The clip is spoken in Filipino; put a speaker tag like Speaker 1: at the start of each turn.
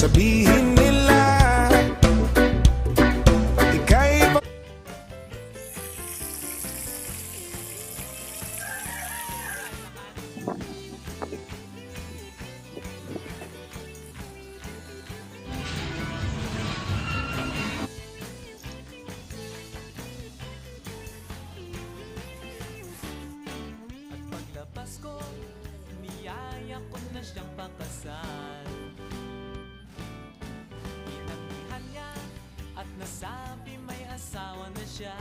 Speaker 1: sabihin nila ika'y
Speaker 2: Paglabas ko, niyaya ko na siyang pakasal. Inangihan niya at nasabi may asawa na siya.